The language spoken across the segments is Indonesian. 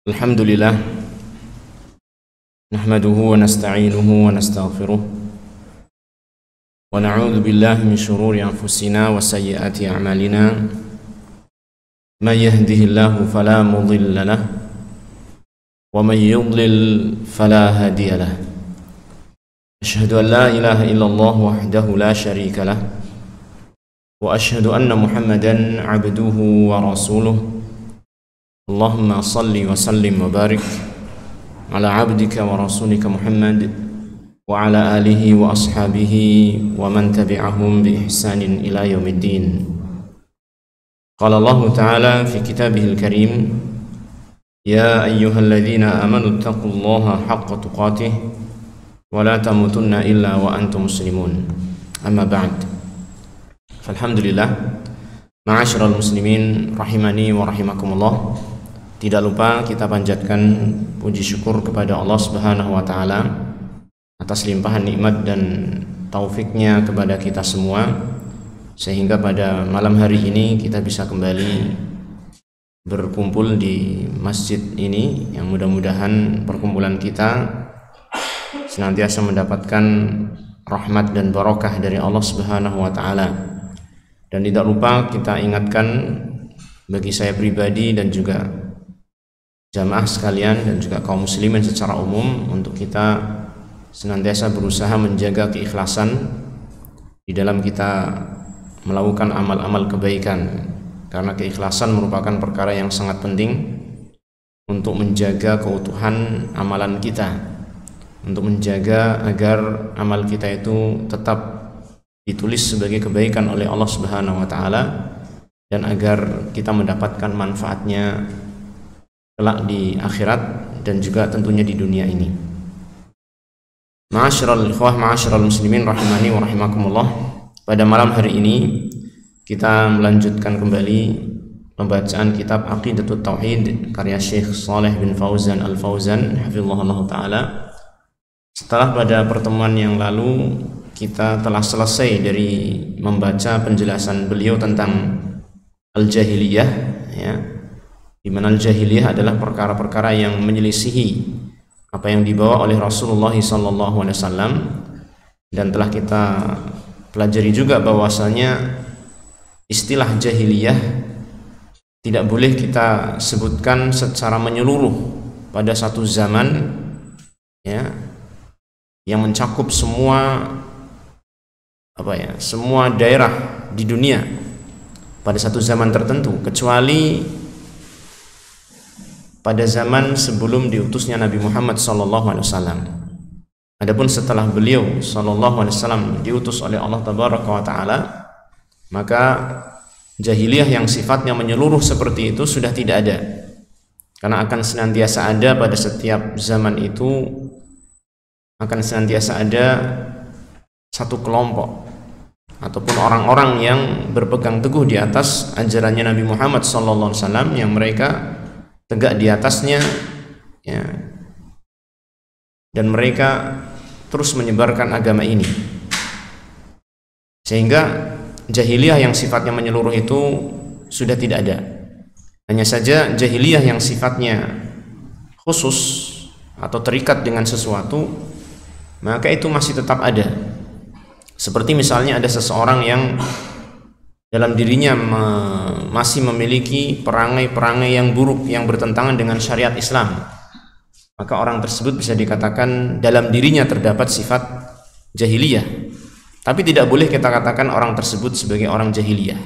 Alhamdulillah, nahmaduhu wa nasta'inuhu wa nastaghfiruh wa na'udzu billahi min shururi anfusina wa sayyiati a'malina. Man yahdihillahu fala mudilla lahu wa man yudlil fala hadiya lahu. Asyhadu an la ilaha illallah wahdahu la syarika lah wa asyhadu anna Muhammadan 'abduhu wa rasuluh. Allahumma salli wa sallim wa barik ala abdika wa rasulika Muhammad wa ala alihi wa ashabihi wa man tabi'ahum bi ihsanin ila yaumiddin. Qala Allah Ta'ala fi kitabihil karim, ya ayyuhalladzina amanu taqullaha haqqa tuqatih wa la tamutunna illa wa antum muslimun. Amma ba'd. Alhamdulillah, ma'asyiral muslimin rahimani wa rahimakumullah. Tidak lupa kita panjatkan puji syukur kepada Allah Subhanahu wa taala atas limpahan nikmat dan taufiknya kepada kita semua, sehingga pada malam hari ini kita bisa kembali berkumpul di masjid ini, yang mudah-mudahan perkumpulan kita senantiasa mendapatkan rahmat dan barakah dari Allah Subhanahu wa taala. Dan tidak lupa kita ingatkan bagi saya pribadi dan juga jamaah sekalian dan juga kaum muslimin secara umum, untuk kita senantiasa berusaha menjaga keikhlasan di dalam kita melakukan amal-amal kebaikan, karena keikhlasan merupakan perkara yang sangat penting untuk menjaga keutuhan amalan kita, untuk menjaga agar amal kita itu tetap ditulis sebagai kebaikan oleh Allah Subhanahu wa taala, dan agar kita mendapatkan manfaatnya kelak di akhirat dan juga tentunya di dunia ini. Ma'asyiral ikhwah, ma'asyiral muslimin rahimani wa rahimakumullah. Pada malam hari ini kita melanjutkan kembali pembacaan kitab Aqidatut Tauhid karya Syekh Shalih bin Fauzan Al-Fauzan hafizahullah taala. Setelah pada pertemuan yang lalu kita telah selesai dari membaca penjelasan beliau tentang al-jahiliyah, ya, di mana al-jahiliyah adalah perkara-perkara yang menyelisihi apa yang dibawa oleh Rasulullah SAW, dan telah kita pelajari juga bahwasanya istilah jahiliyah tidak boleh kita sebutkan secara menyeluruh pada satu zaman, ya, yang mencakup semua semua daerah di dunia pada satu zaman tertentu, kecuali pada zaman sebelum diutusnya Nabi Muhammad SAW. Adapun setelah beliau SAW diutus oleh Allah Tabaraka wa Ta'ala, maka jahiliyah yang sifatnya menyeluruh seperti itu sudah tidak ada, karena akan senantiasa ada pada setiap zaman itu, akan senantiasa ada satu kelompok ataupun orang-orang yang berpegang teguh di atas ajarannya Nabi Muhammad SAW, yang mereka tegak di atasnya, ya, dan mereka terus menyebarkan agama ini, sehingga jahiliyah yang sifatnya menyeluruh itu sudah tidak ada. Hanya saja jahiliyah yang sifatnya khusus atau terikat dengan sesuatu, maka itu masih tetap ada. Seperti misalnya ada seseorang yang dalam dirinya masih memiliki perangai-perangai yang buruk yang bertentangan dengan syariat Islam, maka orang tersebut bisa dikatakan dalam dirinya terdapat sifat jahiliyah. Tapi tidak boleh kita katakan orang tersebut sebagai orang jahiliyah,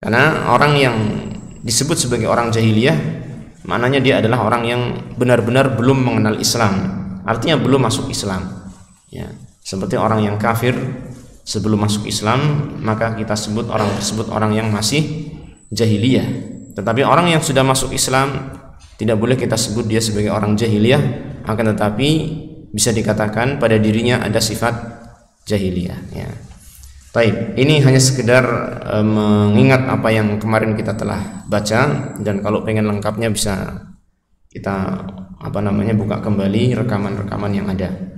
karena orang yang disebut sebagai orang jahiliyah maknanya dia adalah orang yang benar-benar belum mengenal Islam, artinya belum masuk Islam, ya. Seperti orang yang kafir sebelum masuk Islam, maka kita sebut orang tersebut orang yang masih jahiliyah. Tetapi orang yang sudah masuk Islam tidak boleh kita sebut dia sebagai orang jahiliyah, akan tetapi bisa dikatakan pada dirinya ada sifat jahiliyah, ya. Baik, ini hanya sekedar mengingat apa yang kemarin kita telah baca, dan kalau pengen lengkapnya bisa kita buka kembali rekaman-rekaman yang ada.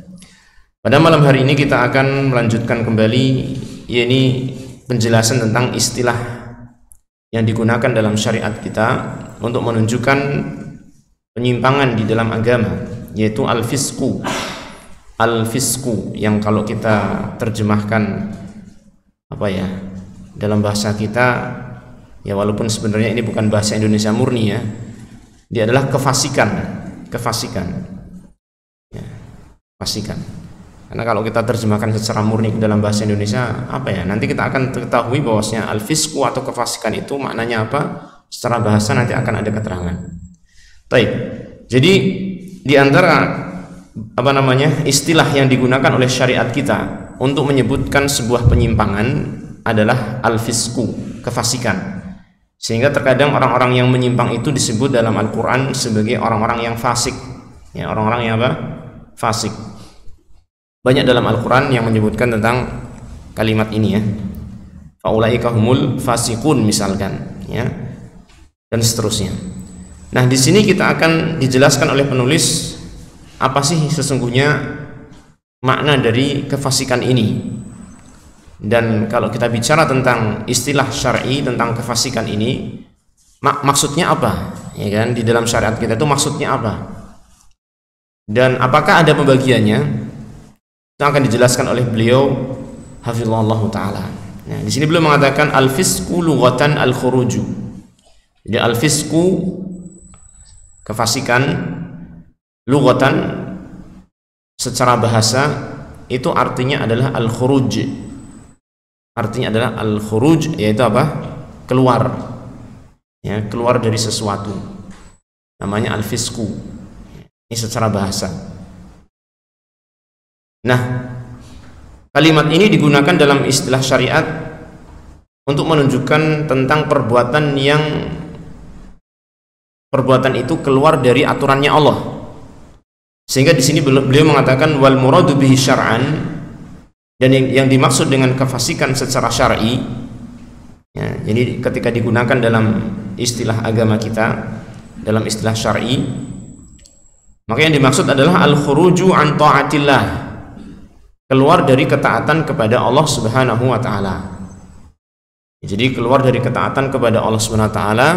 Pada malam hari ini kita akan melanjutkan kembali, yakni penjelasan tentang istilah yang digunakan dalam syariat kita untuk menunjukkan penyimpangan di dalam agama, yaitu al-fisqu. Al-fisqu yang kalau kita terjemahkan apa ya dalam bahasa kita, ya walaupun sebenarnya ini bukan bahasa Indonesia murni ya, dia adalah kefasikan ya, fasikan. Karena kalau kita terjemahkan secara murni ke dalam bahasa Indonesia apa ya, nanti kita akan ketahui bahwasanya al-fisqu atau kefasikan itu maknanya apa secara bahasa, nanti akan ada keterangan. Baik, jadi di antara istilah yang digunakan oleh syariat kita untuk menyebutkan sebuah penyimpangan adalah al-fisqu, kefasikan. Sehingga terkadang orang-orang yang menyimpang itu disebut dalam Al-Quran sebagai orang-orang yang fasik, ya, orang-orang yang apa? Fasik. Banyak dalam Al-Quran yang menyebutkan tentang kalimat ini ya, faulaika humul fasiqun misalkan, ya, dan seterusnya. Nah, di sini kita akan dijelaskan oleh penulis apa sih sesungguhnya makna dari kefasikan ini. Dan kalau kita bicara tentang istilah syar'i tentang kefasikan ini, maksudnya apa? Ya kan, di dalam syariat kita itu maksudnya apa? Dan apakah ada pembagiannya? Itu akan dijelaskan oleh beliau hafizallahu taala. Nah, di sini beliau mengatakan al-fisqu lughatan al-khuruju. Jadi al-fisqu kefasikan, lughatan secara bahasa itu artinya adalah al-khuruj. Artinya adalah al-khuruj, yaitu apa? Keluar. Ya, keluar dari sesuatu. Namanya al-fisqu. Ini secara bahasa. Nah, kalimat ini digunakan dalam istilah syariat untuk menunjukkan tentang perbuatan itu keluar dari aturannya Allah. Sehingga di sini beliau mengatakan wal muradu bihi syar'an, dan yang dimaksud dengan kefasikan secara syar'i, ya, jadi ketika digunakan dalam istilah agama kita, dalam istilah syar'i, maka yang dimaksud adalah al-khuruju an ta'atillah, keluar dari ketaatan kepada Allah Subhanahu wa taala. Jadi keluar dari ketaatan kepada Allah Subhanahu wa taala,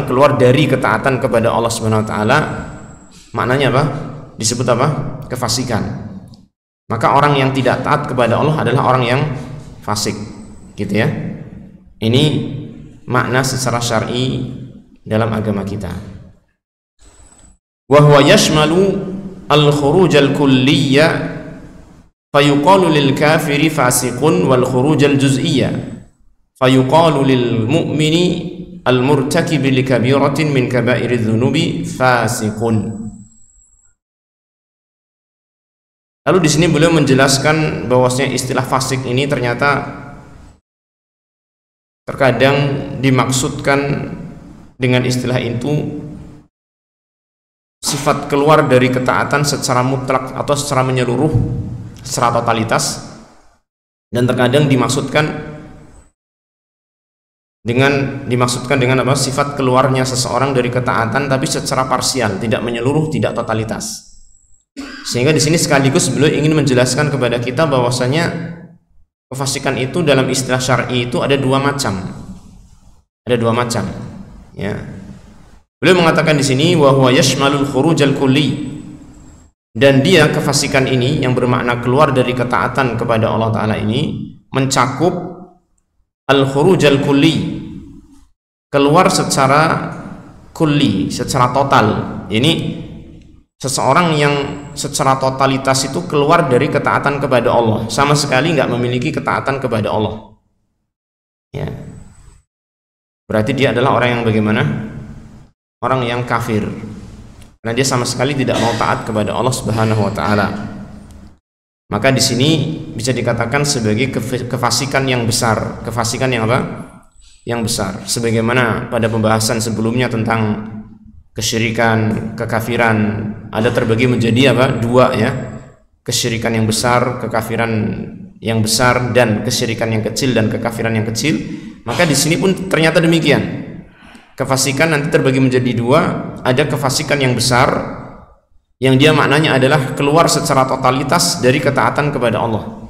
keluar dari ketaatan kepada Allah Subhanahu wa taala, maknanya apa? Disebut apa? Kefasikan. Maka orang yang tidak taat kepada Allah adalah orang yang fasik, gitu ya. Ini makna secara syar'i dalam agama kita. Wa huwa yashmalu al-khuruj al-kulliyya fayuqalu lil kafiri fasiqun wal khuruj al-juz'iyya fayuqalu lil mu'mini al-murtakib li kabiratin min kaba'iriz dzunubi fasiqun. Lalu di sini beliau menjelaskan bahwasanya istilah fasik ini ternyata terkadang dimaksudkan dengan istilah itu sifat keluar dari ketaatan secara mutlak atau secara menyeluruh, secara totalitas, dan terkadang dimaksudkan dengan apa? Sifat keluarnya seseorang dari ketaatan tapi secara parsial, tidak menyeluruh, tidak totalitas. Sehingga di sini sekaligus beliau ingin menjelaskan kepada kita bahwasanya kefasikan itu dalam istilah syar'i itu ada dua macam. Ada dua macam, ya. Beliau mengatakan di sini wa huwa yashmalul khuruj al-kulli, dan dia kefasikan ini yang bermakna keluar dari ketaatan kepada Allah taala ini mencakup al-khuruj al-kulli, keluar secara kulli, secara total. Ini seseorang yang secara totalitas itu keluar dari ketaatan kepada Allah, sama sekali nggak memiliki ketaatan kepada Allah, ya. Berarti dia adalah orang yang bagaimana? Orang yang kafir, karena dia sama sekali tidak mau taat kepada Allah Subhanahu wa taala. Maka di sini bisa dikatakan sebagai kefasikan yang besar. Kefasikan yang apa? Yang besar. Sebagaimana pada pembahasan sebelumnya tentang kesyirikan, kekafiran, ada terbagi menjadi apa? Dua, ya. Kesyirikan yang besar, kekafiran yang besar, dan kesyirikan yang kecil dan kekafiran yang kecil. Maka di sini pun ternyata demikian. Kefasikan nanti terbagi menjadi dua. Ada kefasikan yang besar, yang dia maknanya adalah keluar secara totalitas dari ketaatan kepada Allah,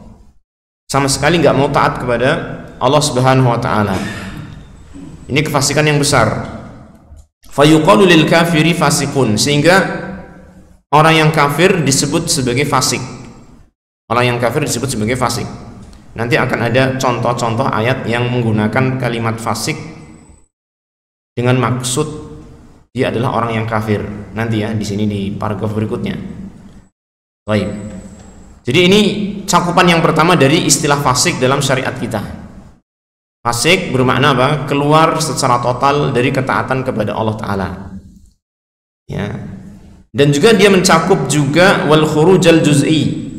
sama sekali nggak mau taat kepada Allah Subhanahu wa taala. Ini kefasikan yang besar. Fayuqalu lil kafiri fasiqun, sehingga orang yang kafir disebut sebagai fasik. Orang yang kafir disebut sebagai fasik. Nanti akan ada contoh-contoh ayat yang menggunakan kalimat fasik dengan maksud dia adalah orang yang kafir. Nanti ya di sini di paragraf berikutnya. Baik. Jadi ini cakupan yang pertama dari istilah fasik dalam syariat kita. Fasik bermakna apa? Keluar secara total dari ketaatan kepada Allah Ta'ala, ya. Dan juga dia mencakup juga wal khurujal juz'i,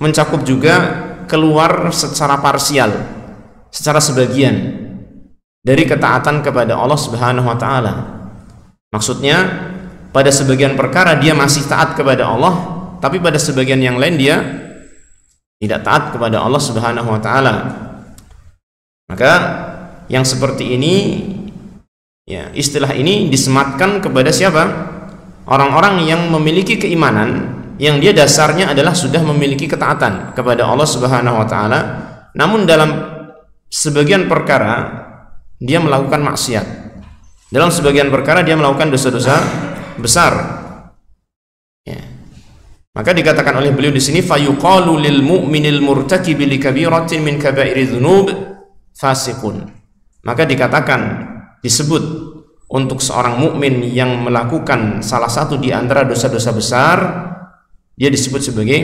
mencakup juga keluar secara parsial, secara sebagian dari ketaatan kepada Allah Subhanahu wa Ta'ala. Maksudnya pada sebagian perkara dia masih taat kepada Allah, tapi pada sebagian yang lain dia tidak taat kepada Allah Subhanahu wa Ta'ala. Maka yang seperti ini, ya, istilah ini disematkan kepada siapa? Orang-orang yang memiliki keimanan yang dia dasarnya adalah sudah memiliki ketaatan kepada Allah Subhanahu wa Ta'ala, namun dalam sebagian perkara dia melakukan maksiat, dalam sebagian perkara dia melakukan dosa-dosa besar, ya. Maka dikatakan oleh beliau di sini, fayuqalu lil mu'minil murtakibi li kabiratin min kaba'iri dzunub fasiqun. Maka dikatakan, disebut untuk seorang mukmin yang melakukan salah satu di antara dosa-dosa besar, dia disebut sebagai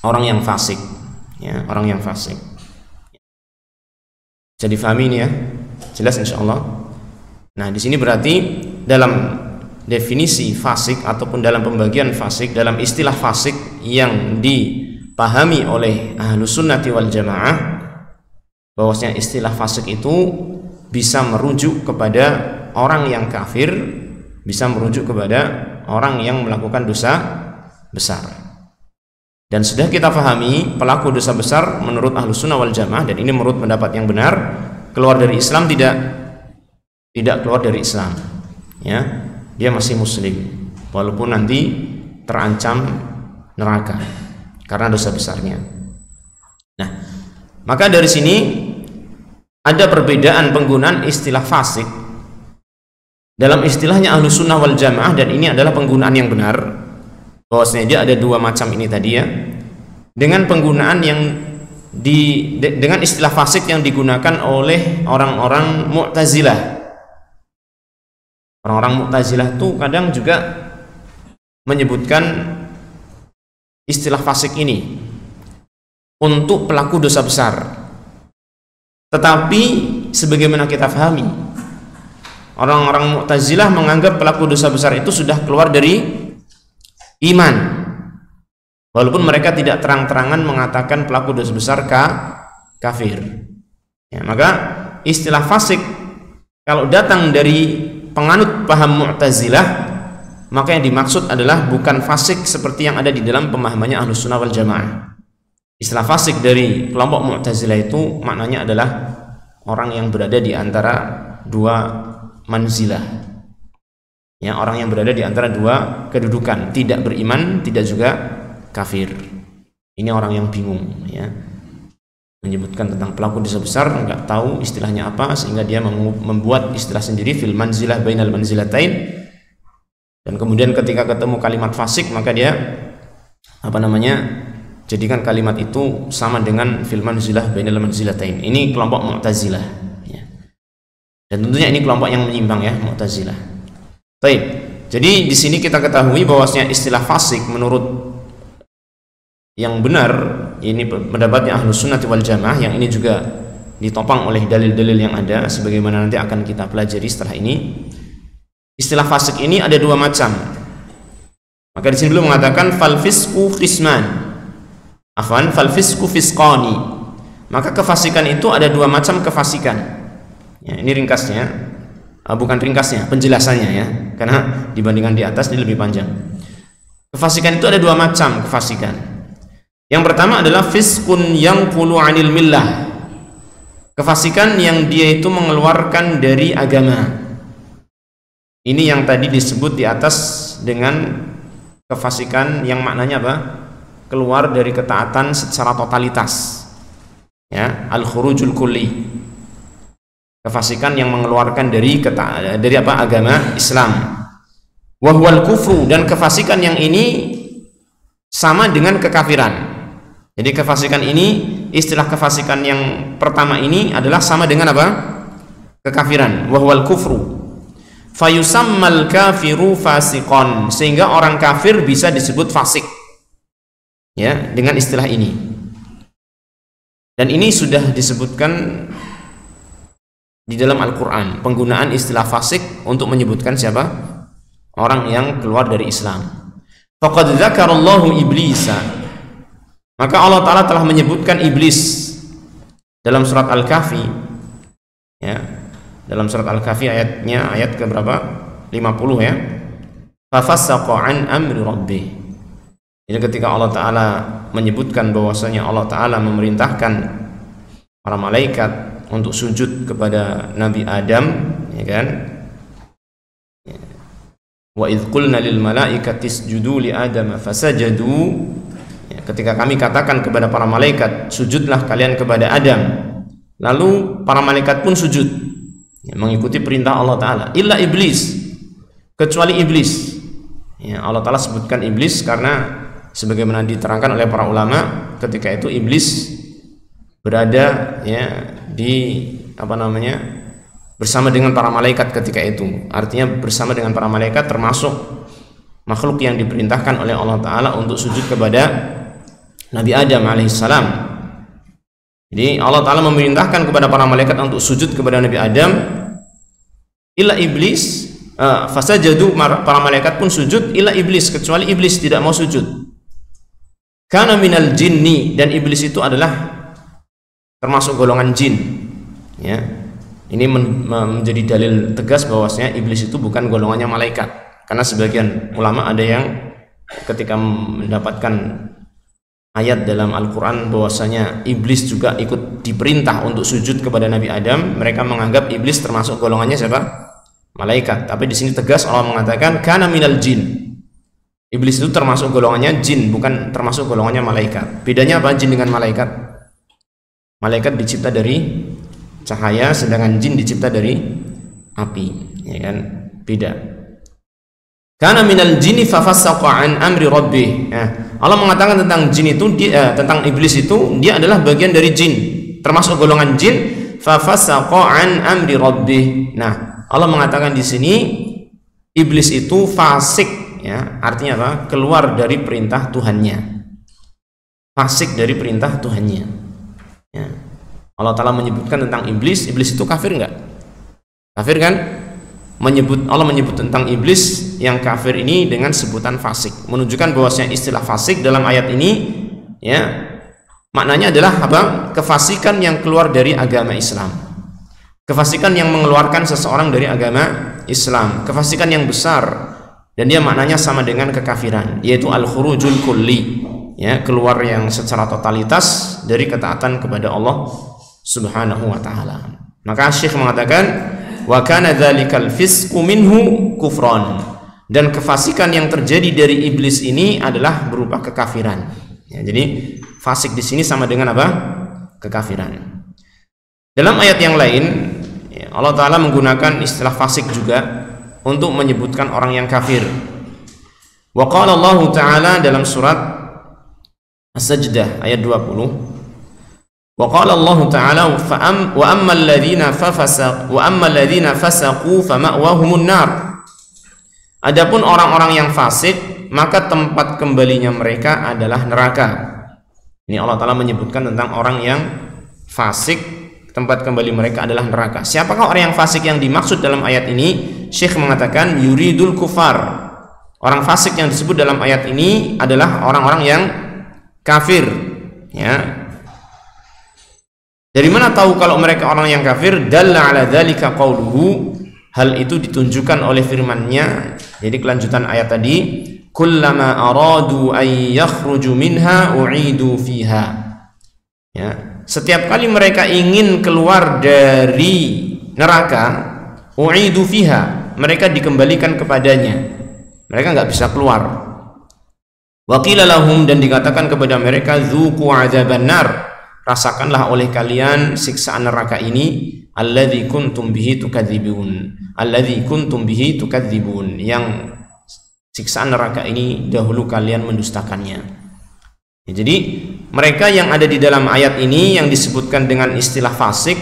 orang yang fasik, ya, orang yang fasik. Jadi difahami ini ya, jelas insyaallah. Nah di sini berarti dalam definisi fasik ataupun dalam pembagian fasik, dalam istilah fasik yang dipahami oleh Ahlus Sunnati wal Jamaah, bahwasanya istilah fasik itu bisa merujuk kepada orang yang kafir, bisa merujuk kepada orang yang melakukan dosa besar. Dan sudah kita pahami pelaku dosa besar menurut Ahlus Sunnah wal Jamaah, dan ini menurut pendapat yang benar, keluar dari Islam tidak keluar dari Islam, ya, dia masih muslim walaupun nanti terancam neraka karena dosa besarnya. Nah, maka dari sini ada perbedaan penggunaan istilah fasik dalam istilahnya Ahlus Sunnah wal Jamaah, dan ini adalah penggunaan yang benar, bahwasanya dia ada dua macam ini tadi ya, dengan penggunaan yang dengan istilah fasik yang digunakan oleh orang-orang Mu'tazilah. Orang-orang Mu'tazilah itu kadang juga menyebutkan istilah fasik ini untuk pelaku dosa besar. Tetapi sebagaimana kita pahami, orang-orang Mu'tazilah menganggap pelaku dosa besar itu sudah keluar dari iman, walaupun mereka tidak terang-terangan mengatakan pelaku dosa besar kafir, ya. Maka istilah fasik kalau datang dari penganut paham Mu'tazilah, maka yang dimaksud adalah bukan fasik seperti yang ada di dalam pemahamannya Ahlus Sunnah wal Jamaah. Istilah fasik dari kelompok Mu'tazilah itu maknanya adalah orang yang berada di antara dua manzilah, ya, orang yang berada di antara dua kedudukan, tidak beriman, tidak juga kafir. Ini orang yang bingung, ya, menyebutkan tentang pelaku dosa besar, nggak tahu istilahnya apa, sehingga dia membuat istilah sendiri, fil manzilah bainal manzilatain, dan kemudian ketika ketemu kalimat fasik maka dia jadikan kalimat itu sama dengan fil manzilah bainal manzilatain. Ini kelompok Mu'tazilah, ya. Dan tentunya ini kelompok yang menyimpang ya, Mu'tazilah. Baik. Jadi di sini kita ketahui bahwasanya istilah fasik menurut yang benar, ini pendapatnya Ahlus Sunnah wal Jamaah, yang ini juga ditopang oleh dalil-dalil yang ada sebagaimana nanti akan kita pelajari setelah ini. Istilah fasik ini ada dua macam. Maka di sini belum mengatakan fal fisqu qisman. Fal fisqu fisqani. Maka kefasikan itu ada dua macam kefasikan. Ya, ini ringkasnya, bukan ringkasnya, penjelasannya ya, karena dibandingkan di atas ini lebih panjang. Kefasikan itu ada dua macam kefasikan. Yang pertama adalah fisqun yanqulu 'anil millah. Kefasikan yang dia itu mengeluarkan dari agama. Ini yang tadi disebut di atas dengan kefasikan yang maknanya apa? Keluar dari ketaatan secara totalitas, ya, al-khurujul kulli. Kefasikan yang mengeluarkan dari agama Islam. Wa huwal kufru, dan kefasikan yang ini sama dengan kekafiran. Jadi kefasikan ini, istilah kefasikan yang pertama ini adalah sama dengan apa? Kekafiran. Wa huwal kufru. Fayusammal kafiru fasiqon, sehingga orang kafir bisa disebut fasik. Ya, dengan istilah ini. Dan ini sudah disebutkan di dalam Al-Quran, penggunaan istilah fasik untuk menyebutkan siapa? Orang yang keluar dari Islam. Faqad dzakarallahu iblisa, maka Allah Ta'ala telah menyebutkan iblis dalam surat Al-Kahfi, ya, dalam surat Al-Kahfi ayat ke berapa? 50 ya. Fafassaqa an amri rabbih. Jadi ketika Allah Ta'ala menyebutkan bahwasanya Allah Ta'ala memerintahkan para malaikat untuk sujud kepada Nabi Adam, ya kan? Wa idz qulna lil malaikati isjudu li Adam fasajadu, ya, ketika kami katakan kepada para malaikat sujudlah kalian kepada Adam, lalu para malaikat pun sujud, ya, mengikuti perintah Allah Ta'ala, illa iblis, kecuali iblis. Ya, Allah Ta'ala sebutkan iblis karena sebagaimana diterangkan oleh para ulama, ketika itu iblis berada, ya, di bersama dengan para malaikat ketika itu. Artinya bersama dengan para malaikat termasuk makhluk yang diperintahkan oleh Allah Ta'ala untuk sujud kepada Nabi Adam alaihissalam. Jadi Allah Ta'ala memerintahkan kepada para malaikat untuk sujud kepada Nabi Adam, illa iblis, fasajadu, para malaikat pun sujud, illa iblis, kecuali iblis tidak mau sujud. Kana minal jinni, dan iblis itu adalah termasuk golongan jin, ya. Ini menjadi dalil tegas bahwasanya iblis itu bukan golongannya malaikat, karena sebagian ulama ada yang ketika mendapatkan ayat dalam Al-Quran bahwasanya iblis juga ikut diperintah untuk sujud kepada Nabi Adam, mereka menganggap iblis termasuk golongannya siapa? Malaikat. Tapi di sini tegas Allah mengatakan kana minal jin. Iblis itu termasuk golongannya jin, bukan termasuk golongannya malaikat. Bedanya apa jin dengan malaikat? Malaikat dicipta dari cahaya, sedangkan jin dicipta dari api, ya kan? Beda. Kana minal jinni fafassaqa an amri rabbih. Allah mengatakan tentang jin itu, tentang iblis itu, dia adalah bagian dari jin, termasuk golongan jin. Fafassaqa an amri rabbih. Nah, Allah mengatakan di sini iblis itu fasik, ya. Artinya apa? Keluar dari perintah Tuhannya. Fasik dari perintah Tuhannya. Ya. Allah Ta'ala menyebutkan tentang iblis. Iblis itu kafir enggak? Kafir kan? Allah menyebut tentang iblis yang kafir ini dengan sebutan fasik, menunjukkan bahwasanya istilah fasik dalam ayat ini, ya, maknanya adalah apa? Kefasikan yang keluar dari agama Islam, kefasikan yang mengeluarkan seseorang dari agama Islam, kefasikan yang besar, dan dia maknanya sama dengan kekafiran, yaitu al-khurujul kulli, ya, keluar yang secara totalitas dari ketaatan kepada Allah Subhanahu wa ta'ala. Maka Syekh mengatakan wa kana dzalikal fisqu minhu kufran, dan kefasikan yang terjadi dari iblis ini adalah berupa kekafiran, ya, jadi fasik di sini sama dengan apa? Kekafiran. Dalam ayat yang lain, ya, Allah Ta'ala menggunakan istilah fasik juga untuk menyebutkan orang yang kafir. Wa qala Allah Ta'ala dalam surat As-Sajdah ayat 20. Wa qala Allah Ta'ala wa ammal ladzina fasaqu fama'wahumun nar. Adapun orang-orang yang fasik, maka tempat kembalinya mereka adalah neraka. Ini Allah Ta'ala menyebutkan tentang orang yang fasik, tempat kembali mereka adalah neraka. Siapakah orang yang fasik yang dimaksud dalam ayat ini? Syekh mengatakan yuridul kufar. Orang fasik yang disebut dalam ayat ini adalah orang-orang yang kafir, ya. Dari mana tahu kalau mereka orang yang kafir? Dalla ala dzalika qauluhu, hal itu ditunjukkan oleh firman-Nya. Jadi kelanjutan ayat tadi, kullama aradu ay yakhruju minha u'idu fiha. Ya, setiap kali mereka ingin keluar dari neraka, u'idu fiha, mereka dikembalikan kepadanya. Mereka nggak bisa keluar. Wa qila lahum, dan dikatakan kepada mereka, dzuqu adzaban nar, rasakanlah oleh kalian siksaan neraka ini, alladzi kuntum bihi tukadzibun, alladzi kuntum bihi tukadzibun, yang siksaan neraka ini dahulu kalian mendustakannya. Ya, jadi mereka yang ada di dalam ayat ini yang disebutkan dengan istilah fasik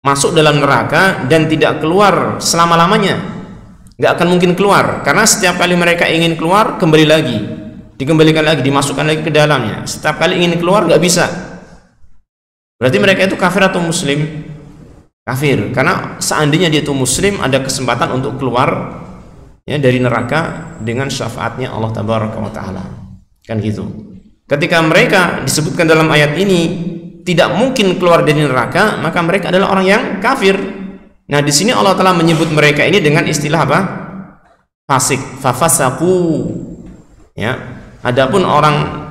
masuk dalam neraka dan tidak keluar selama-lamanya, nggak akan mungkin keluar, karena setiap kali mereka ingin keluar kembali lagi, dikembalikan lagi, dimasukkan lagi ke dalamnya. Setiap kali ingin keluar nggak bisa. Berarti mereka itu kafir atau muslim? Kafir, karena seandainya dia itu muslim ada kesempatan untuk keluar ya dari neraka dengan syafaatnya Allah Tabaraka wa Ta'ala, kan gitu. Ketika mereka disebutkan dalam ayat ini tidak mungkin keluar dari neraka, maka mereka adalah orang yang kafir. Nah, di sini Allah Ta'ala menyebut mereka ini dengan istilah apa? Fasik, fafasaku. Ya, adapun orang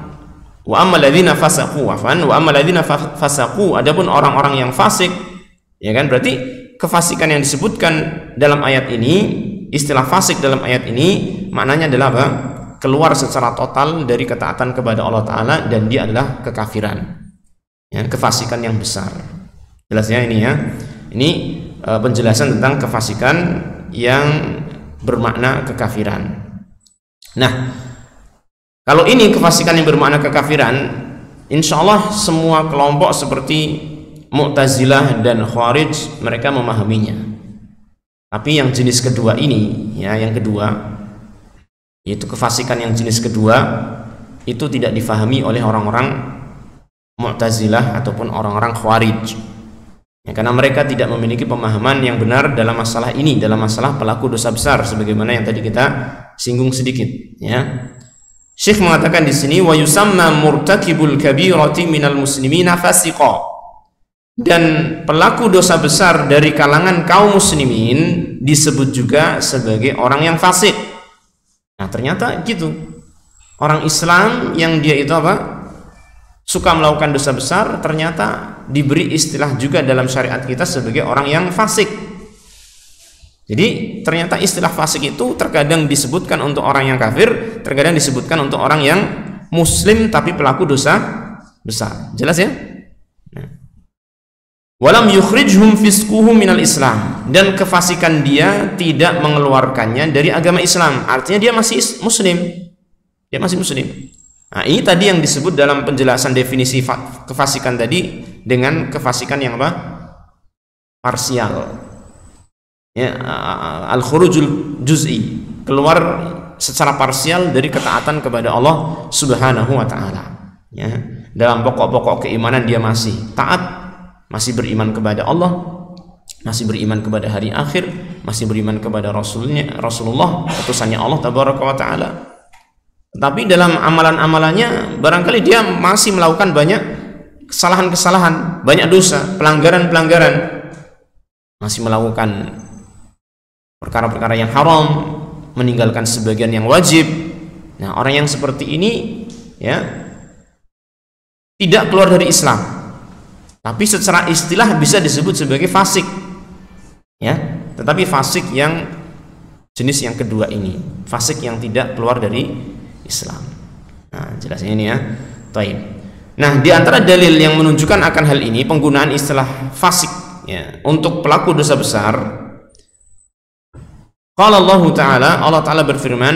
wa ammal ladzina fasaqu wafan wa ammal ladzina fasaqu, adapun orang-orang yang fasik, ya kan, berarti kefasikan yang disebutkan dalam ayat ini, istilah fasik dalam ayat ini maknanya adalah apa? Keluar secara total dari ketaatan kepada Allah Ta'ala, dan dia adalah kekafiran ya, kefasikan yang besar. Jelasnya ini ya, ini penjelasan tentang kefasikan yang bermakna kekafiran. Nah, kalau ini kefasikan yang bermakna kekafiran, insya Allah semua kelompok seperti Mu'tazilah dan Khawarij mereka memahaminya. Tapi yang jenis kedua ini, ya, yang kedua, yaitu kefasikan yang jenis kedua, itu tidak difahami oleh orang-orang Mu'tazilah ataupun orang-orang Khawarij. Ya, karena mereka tidak memiliki pemahaman yang benar dalam masalah ini, dalam masalah pelaku dosa besar, sebagaimana yang tadi kita singgung sedikit. Ya, Syekh mengatakan di sini, wa yusamma murtakibul kabirati minal muslimina fasiqa, dan pelaku dosa besar dari kalangan kaum muslimin disebut juga sebagai orang yang fasik. Nah, ternyata gitu, orang Islam yang dia itu apa, suka melakukan dosa besar, ternyata diberi istilah juga dalam syariat kita sebagai orang yang fasik. Jadi ternyata istilah fasik itu terkadang disebutkan untuk orang yang kafir, terkadang disebutkan untuk orang yang muslim tapi pelaku dosa besar. Jelas ya? Walam yukhrijhum fisquhum minal Islam, dan kefasikan dia tidak mengeluarkannya dari agama Islam. Artinya dia masih muslim. Dia masih muslim. Nah, ini tadi yang disebut dalam penjelasan definisi kefasikan tadi dengan kefasikan yang apa? Parsial. Ya, al-khurujul juz'i, keluar secara parsial dari ketaatan kepada Allah Subhanahu wa Ta'ala. Ya, dalam pokok-pokok keimanan dia masih taat, masih beriman kepada Allah, masih beriman kepada hari akhir, masih beriman kepada Rasulullah, utusannya Allah Tabaraka wa Ta'ala. Tapi dalam amalan-amalannya barangkali dia masih melakukan banyak kesalahan-kesalahan, banyak dosa, pelanggaran-pelanggaran, masih melakukan perkara-perkara yang haram, meninggalkan sebagian yang wajib. Nah, orang yang seperti ini ya tidak keluar dari Islam, tapi secara istilah bisa disebut sebagai fasik ya, tetapi fasik yang jenis yang kedua ini, fasik yang tidak keluar dari Islam. Nah, jelasnya ini ya. Taib. Nah, di antara dalil yang menunjukkan akan hal ini, penggunaan istilah fasik ya untuk pelaku dosa besar. Qala Allah Ta'ala, Allah Ta'ala berfirman,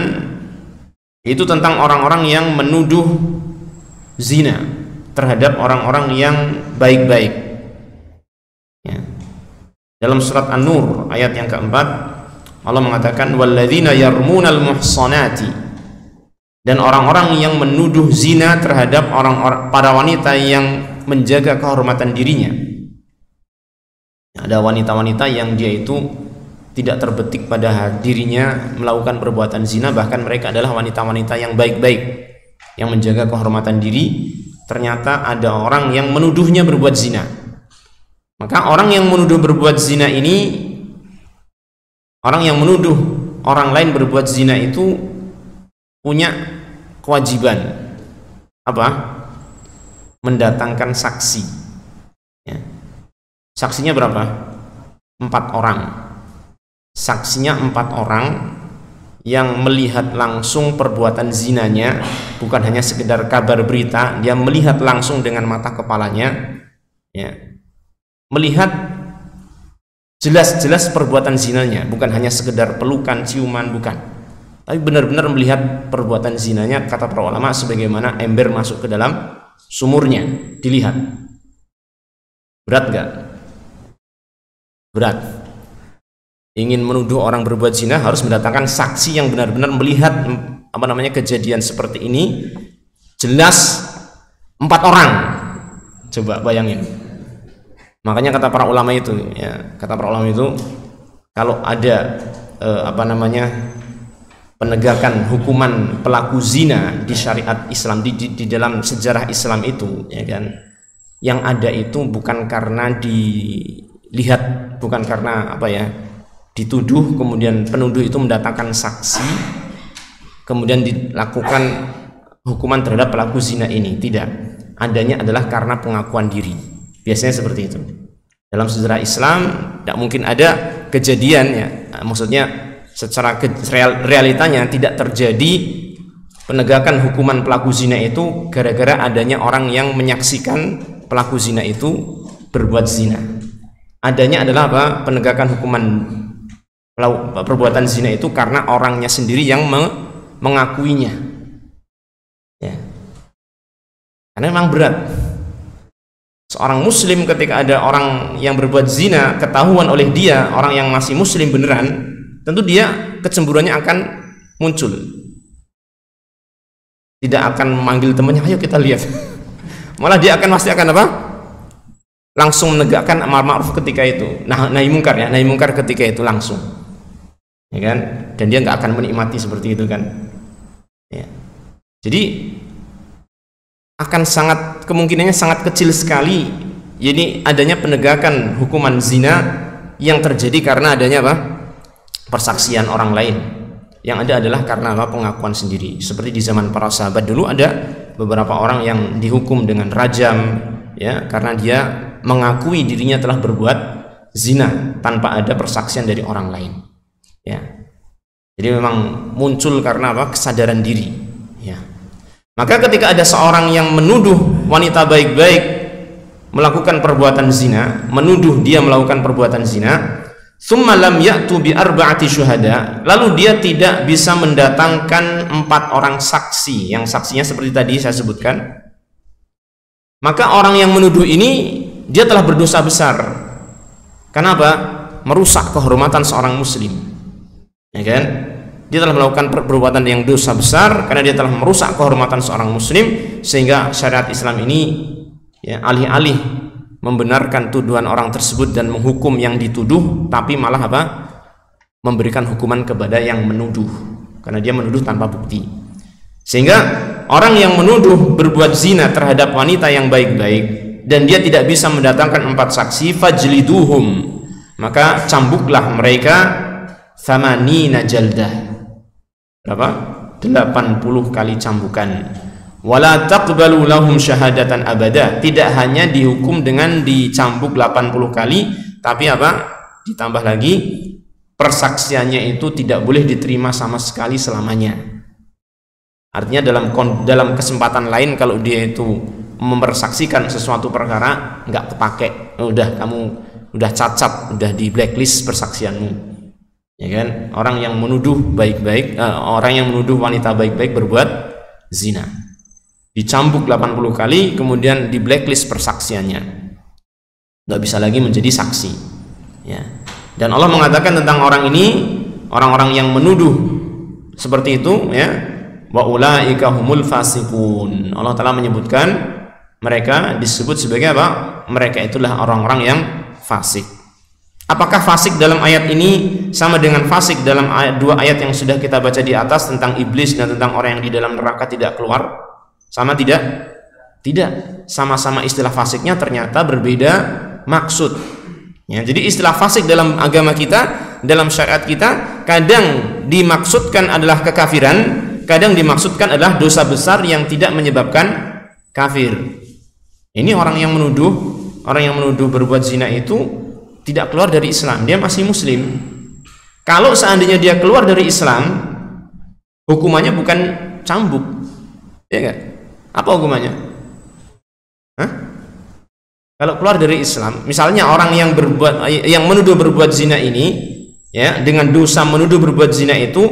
itu tentang orang-orang yang menuduh zina terhadap orang-orang yang baik-baik ya. Dalam surat An-Nur ayat yang keempat, Allah mengatakan walladzina yarmunal muhsanati, dan orang-orang yang menuduh zina terhadap orang-orang, para wanita yang menjaga kehormatan dirinya. Ada wanita-wanita yang dia itu tidak terbetik pada dirinya melakukan perbuatan zina, bahkan mereka adalah wanita-wanita yang baik-baik yang menjaga kehormatan diri. Ternyata ada orang yang menuduhnya berbuat zina. Maka orang yang menuduh berbuat zina ini, orang yang menuduh orang lain berbuat zina itu punya kewajiban apa? Mendatangkan saksi ya. Saksinya berapa? 4 orang. Saksinya 4 orang yang melihat langsung perbuatan zinanya, bukan hanya sekedar kabar berita, dia melihat langsung dengan mata kepalanya ya. Melihat jelas-jelas perbuatan zinanya, bukan hanya sekedar pelukan, ciuman, bukan, tapi benar-benar melihat perbuatan zinanya, kata para ulama, sebagaimana ember masuk ke dalam sumurnya, dilihat. Berat gak? Berat. Ingin menuduh orang berbuat zina harus mendatangkan saksi yang benar-benar melihat kejadian seperti ini, jelas 4 orang. Coba bayangin. Makanya kata para ulama itu, kalau ada penegakan hukuman pelaku zina di syariat Islam, di dalam sejarah Islam itu, ya kan, yang ada itu bukan karena dilihat, bukan karena dituduh, kemudian penuduh itu mendatangkan saksi, kemudian dilakukan hukuman terhadap pelaku zina ini. Tidak, adanya adalah karena pengakuan diri. Biasanya seperti itu. Dalam sejarah Islam tidak mungkin ada kejadian, ya, maksudnya secara realitanya tidak terjadi penegakan hukuman pelaku zina itu gara-gara adanya orang yang menyaksikan pelaku zina itu berbuat zina. Adanya adalah penegakan hukuman perbuatan zina itu karena orangnya sendiri yang mengakuinya, ya. Karena memang berat. Seorang muslim ketika ada orang yang berbuat zina ketahuan oleh dia, orang yang masih muslim beneran, tentu dia kecemburuannya akan muncul. Tidak akan memanggil temannya, ayo kita lihat. Malah dia pasti akan langsung menegakkan amar ma'ruf ketika itu, nahi mungkar ketika itu langsung, ya kan? Dan dia nggak akan menikmati seperti itu kan, ya. Jadi kemungkinannya sangat kecil sekali ini adanya penegakan hukuman zina yang terjadi karena adanya persaksian orang lain. Yang ada adalah karena pengakuan sendiri. Seperti di zaman para sahabat dulu ada beberapa orang yang dihukum dengan rajam, ya, karena dia mengakui dirinya telah berbuat zina tanpa ada persaksian dari orang lain, ya. Jadi memang muncul karena kesadaran diri, ya. Maka ketika ada seorang yang menuduh wanita baik-baik melakukan perbuatan zina, menuduh dia melakukan perbuatan zina, tsumma lam ya'tu bi arba'ati syuhada, lalu dia tidak bisa mendatangkan 4 orang saksi, yang saksinya seperti tadi saya sebutkan, maka orang yang menuduh ini dia telah berdosa besar. Kenapa? Merusak kehormatan seorang muslim, ya kan? Dia telah melakukan perbuatan yang dosa besar karena dia telah merusak kehormatan seorang muslim, sehingga syariat Islam ini, ya, alih-alih membenarkan tuduhan orang tersebut dan menghukum yang dituduh, tapi malah memberikan hukuman kepada yang menuduh, karena dia menuduh tanpa bukti. Sehingga orang yang menuduh berbuat zina terhadap wanita yang baik-baik dan dia tidak bisa mendatangkan 4 saksi, fajliduhum, maka cambuklah mereka 80 jaldah. Berapa? 80 kali cambukan. Wala taqbalu lahum syahadatan abada, tidak hanya dihukum dengan dicambuk 80 kali, tapi ditambah lagi persaksiannya itu tidak boleh diterima sama sekali selamanya. Artinya dalam kesempatan lain kalau dia itu mempersaksikan sesuatu perkara nggak kepake, kamu udah cacat, udah di blacklist persaksianmu, ya kan? Orang yang menuduh orang yang menuduh wanita baik-baik berbuat zina dicambuk 80 kali, kemudian di blacklist persaksiannya, nggak bisa lagi menjadi saksi, ya. Dan Allah mengatakan tentang orang ini, orang-orang yang menuduh seperti itu, ya, wa ulaika humul fasiqun. Allah Ta'ala menyebutkan mereka disebut sebagai mereka itulah orang-orang yang fasik. Apakah fasik dalam ayat ini sama dengan fasik dalam 2 ayat yang sudah kita baca di atas tentang iblis dan tentang orang yang di dalam neraka tidak keluar? Sama tidak? Tidak. Sama-sama istilah fasiknya ternyata berbeda maksud, ya. Jadi istilah fasik dalam agama kita, dalam syariat kita, kadang dimaksudkan adalah kekafiran, kadang dimaksudkan adalah dosa besar yang tidak menyebabkan kafir. Ini orang yang menuduh berbuat zina itu tidak keluar dari Islam, dia masih muslim. Kalau seandainya dia keluar dari Islam, hukumannya bukan cambuk, ya enggak? Apa hukumannya? Kalau keluar dari Islam, misalnya orang yang menuduh berbuat zina ini, ya, dengan dosa menuduh berbuat zina itu,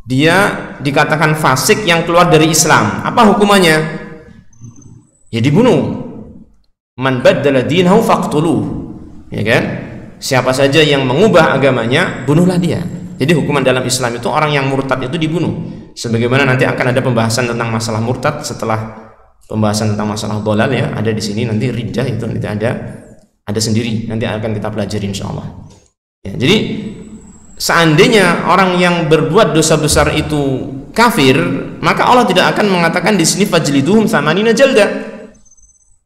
dia dikatakan fasik yang keluar dari Islam. Apa hukumannya? Ya dibunuh. Man baddala dinahu faqtuluh. Ya kan? Siapa saja yang mengubah agamanya, bunuhlah dia. Jadi hukuman dalam Islam itu orang yang murtad itu dibunuh. Sebagaimana nanti akan ada pembahasan tentang masalah murtad setelah pembahasan tentang masalah dhalal, ya, ada di sini nanti riddah itu nanti ada sendiri, nanti akan kita pelajari insyaallah. Ya, jadi seandainya orang yang berbuat dosa besar itu kafir, maka Allah tidak akan mengatakan di sini fajliduhum tsamanina jalda.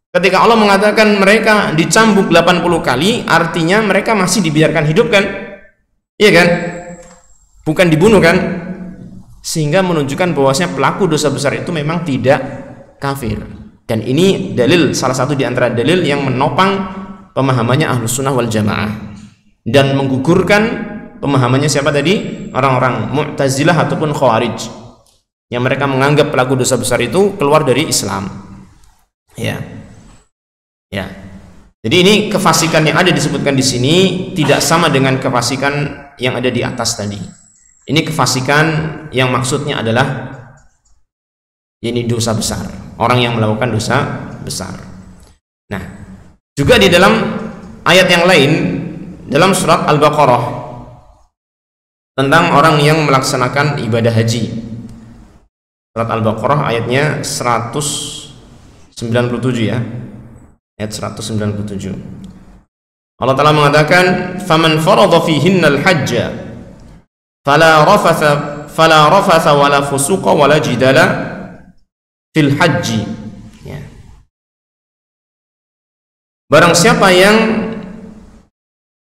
Ketika Allah mengatakan mereka dicambuk 80 kali, artinya mereka masih dibiarkan hidup kan? Iya kan? Bukan dibunuh kan? Sehingga menunjukkan bahwasanya pelaku dosa besar itu memang tidak kafir. Dan ini dalil, salah satu di antara dalil yang menopang pemahamannya Ahlus Sunnah wal Jamaah dan menggugurkan pemahamannya siapa tadi? Orang-orang Mu'tazilah ataupun Khawarij yang mereka menganggap pelaku dosa besar itu keluar dari Islam. Ya. Ya. Jadi ini kefasikan yang ada disebutkan di sini tidak sama dengan kefasikan yang ada di atas tadi. Ini kefasikan yang maksudnya adalah ini dosa besar, orang yang melakukan dosa besar. Nah, juga di dalam ayat yang lain dalam surat Al-Baqarah tentang orang yang melaksanakan ibadah haji. Surat Al-Baqarah ayatnya 197 ya. Ayat 197. Allah Ta'ala mengatakan, "Faman farada fihinnal hajja fala rafatha wala fusuqa wala jidala fil haji." Ya. Barang siapa yang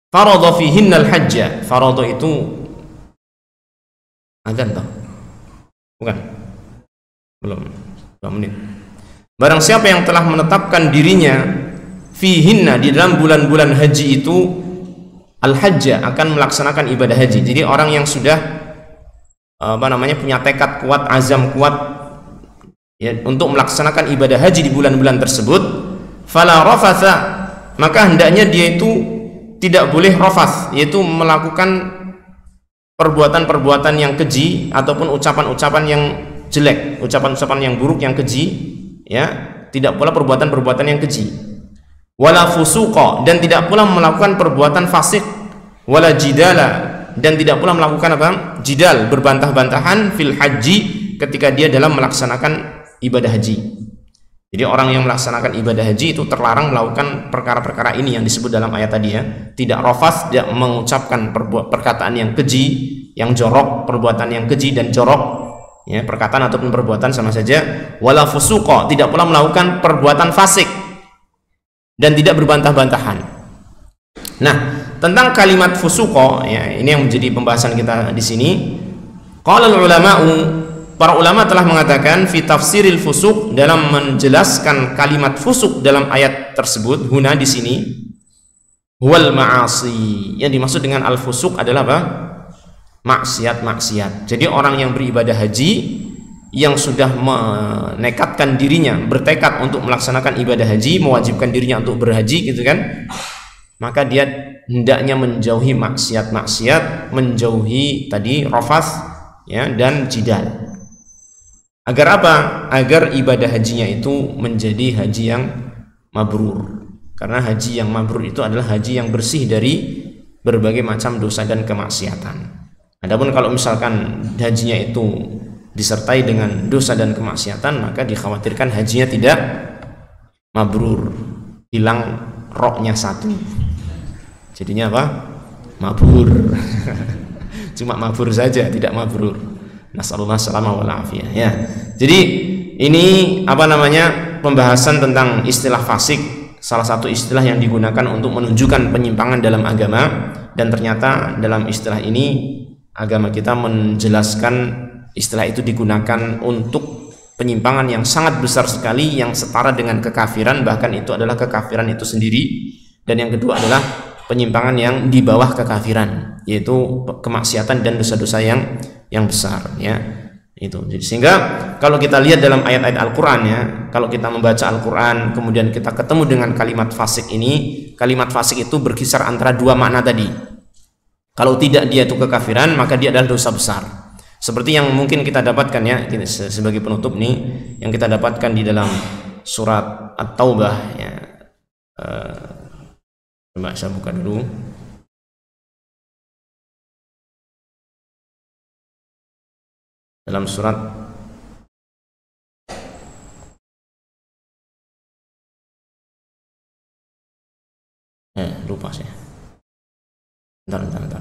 farada fihinnal hajja, farada itu azan toh? Bukan? Belum 2 menit. Barang siapa yang telah menetapkan dirinya fihinna, di dalam bulan-bulan haji itu, al-hajja, akan melaksanakan ibadah haji. Jadi orang yang sudah punya tekad kuat, azam kuat, ya, untuk melaksanakan ibadah haji di bulan-bulan tersebut, fala rafatha, maka hendaknya dia itu tidak boleh rafath, yaitu melakukan perbuatan-perbuatan yang keji ataupun ucapan-ucapan yang jelek, ucapan-ucapan yang buruk, yang keji, ya, tidak pula perbuatan-perbuatan yang keji. Wala fusuqa, dan tidak pula melakukan perbuatan fasik. Wala jidala, dan tidak pula melakukan apa? Jidal, berbantah-bantahan fil haji, ketika dia dalam melaksanakan ibadah haji. Jadi orang yang melaksanakan ibadah haji itu terlarang melakukan perkara-perkara ini yang disebut dalam ayat tadi, ya. Tidak rafath, tidak mengucapkan perkataan yang keji, yang jorok, perbuatan yang keji dan jorok, ya, perkataan ataupun perbuatan sama saja. Wala fusuqa, tidak pula melakukan perbuatan fasik dan tidak berbantah-bantahan. Nah, tentang kalimat fusuqa, ya, ini yang menjadi pembahasan kita di sini. Qala al-ulama'u, para ulama telah mengatakan fi tafsiril fusuq, dalam menjelaskan kalimat fusuq dalam ayat tersebut, huna di sini, huwal ma'asi. Yang dimaksud dengan al-fusuq adalah apa? Maksiat-maksiat. Jadi orang yang beribadah haji, yang sudah menekatkan dirinya, bertekad untuk melaksanakan ibadah haji, mewajibkan dirinya untuk berhaji, gitu kan, maka dia hendaknya menjauhi maksiat-maksiat, menjauhi tadi rafath, ya, dan jidal. Agar apa? Agar ibadah hajinya itu menjadi haji yang mabrur. Karena haji yang mabrur itu adalah haji yang bersih dari berbagai macam dosa dan kemaksiatan. Adapun kalau misalkan hajinya itu disertai dengan dosa dan kemaksiatan, maka dikhawatirkan hajinya tidak mabrur, hilang roknya satu, jadinya apa? Mabrur. Cuma mabrur saja, tidak mabrur. Nasallallahu salamah wal afiyah, ya. Jadi ini pembahasan tentang istilah fasik, salah satu istilah yang digunakan untuk menunjukkan penyimpangan dalam agama, dan ternyata dalam istilah ini agama kita menjelaskan istilah itu digunakan untuk penyimpangan yang sangat besar sekali, yang setara dengan kekafiran, bahkan itu adalah kekafiran itu sendiri. Dan yang kedua adalah penyimpangan yang di bawah kekafiran, yaitu kemaksiatan dan dosa-dosa yang besar, ya. Itu. Jadi, sehingga kalau kita lihat dalam ayat-ayat Al-Qur'an ya, kalau kita membaca Al-Qur'an kemudian kita ketemu dengan kalimat fasik ini, kalimat fasik itu berkisar antara dua makna tadi. Kalau tidak dia itu kekafiran, maka dia adalah dosa besar. Seperti yang mungkin kita dapatkan ya, sebagai penutup nih, yang kita dapatkan di dalam surat At-Taubah ya. Coba saya buka dulu. Dalam surat lupa saya. Bentar.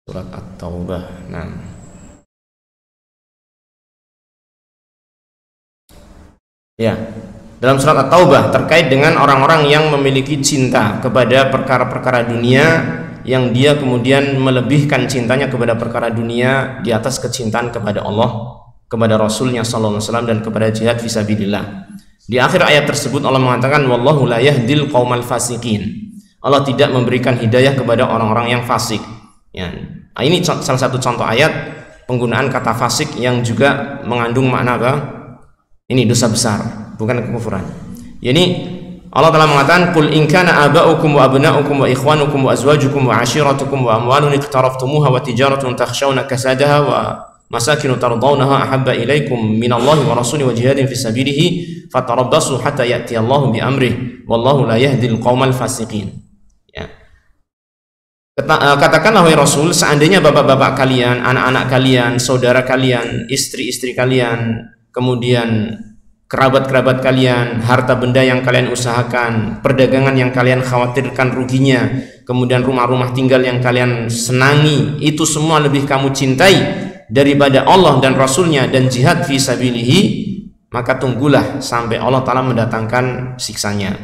Surat At-Taubah. Nah. Ya, dalam surat At-Taubah terkait dengan orang-orang yang memiliki cinta kepada perkara-perkara dunia, yang dia kemudian melebihkan cintanya kepada perkara dunia di atas kecintaan kepada Allah, kepada Rasulnya sallallahu alaihi wasallam, dan kepada jihad fisabilillah. Di akhir ayat tersebut Allah mengatakan wallahu la yahdil qaumal fasiqin. Allah tidak memberikan hidayah kepada orang-orang yang fasik. Ya. Ini salah satu contoh ayat penggunaan kata fasik yang juga mengandung makna apa? Ini dosa besar, bukan kekufuran. Yani Allah telah mengatakan qul in kana aba'ukum wa abna'ukum wa ikhwanukum wa azwajukum wa 'ashiratukum wa amwalun iqtaraftumuha wa tijaratun takhshawna kasadaha wa masakinu tardawnaha ahabba ilaikum minallahi wa rasulihi wa jihadin fisabilihi fatarabbasu hatta ya'tiyallahu bi amrihi wallahu la yahdil qaumal fasiqin. Ya. Katakanlah wahai Rasul, seandainya bapak-bapak kalian, anak-anak kalian, saudara kalian, istri-istri kalian, kemudian kerabat-kerabat kalian, harta benda yang kalian usahakan, perdagangan yang kalian khawatirkan ruginya, kemudian rumah-rumah tinggal yang kalian senangi, itu semua lebih kamu cintai daripada Allah dan Rasulnya dan jihad fisabilihi, maka tunggulah sampai Allah Ta'ala mendatangkan siksanya.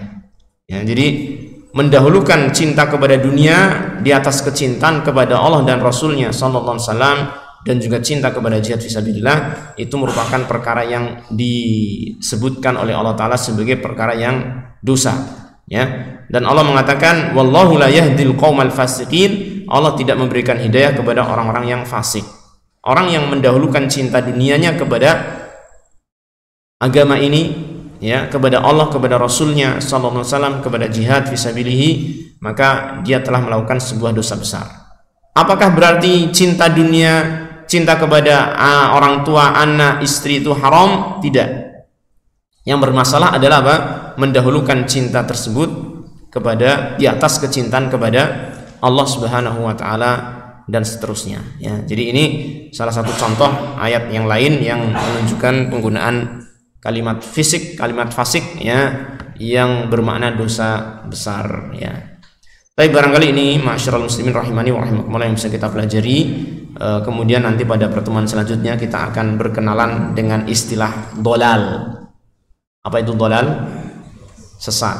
Ya, jadi mendahulukan cinta kepada dunia di atas kecintaan kepada Allah dan Rasulnya sallallahu alaihi wasallam, dan juga cinta kepada jihad fisabilillah, itu merupakan perkara yang disebutkan oleh Allah Ta'ala sebagai perkara yang dosa ya. Dan Allah mengatakan wallahu la yahdil qaumal fasiqin, Allah tidak memberikan hidayah kepada orang-orang yang fasik, orang yang mendahulukan cinta dunianya kepada agama ini ya, kepada Allah, kepada Rasulnya sallallahu alaihi wasallam, kepada jihad fisabilihi, maka dia telah melakukan sebuah dosa besar. Apakah berarti cinta dunia, cinta kepada orang tua, anak, istri itu haram? Tidak. Yang bermasalah adalah apa? Mendahulukan cinta tersebut kepada di atas kecintaan kepada Allah Subhanahu wa taala dan seterusnya ya. Jadi ini salah satu contoh ayat yang lain yang menunjukkan penggunaan kalimat fisik, kalimat fasik ya, yang bermakna dosa besar ya. Tapi barangkali ini ma'asyiral muslimin rahimani wa rahimakumullah yang bisa kita pelajari. Kemudian nanti pada pertemuan selanjutnya kita akan berkenalan dengan istilah dolal. Apa itu dolal? Sesat.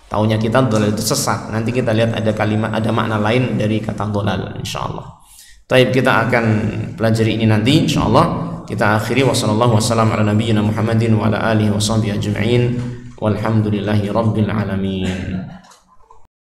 Taunya kita dolal itu sesat. Nanti kita lihat ada kalimat, ada makna lain dari kata dolal insyaallah. Baik, kita akan pelajari ini nanti insyaallah. Kita akhiri wasallallahu wasallam ala nabiyyina Muhammadin wa ala alihi wa sahbihi ajma'in walhamdulillahi rabbil alamin.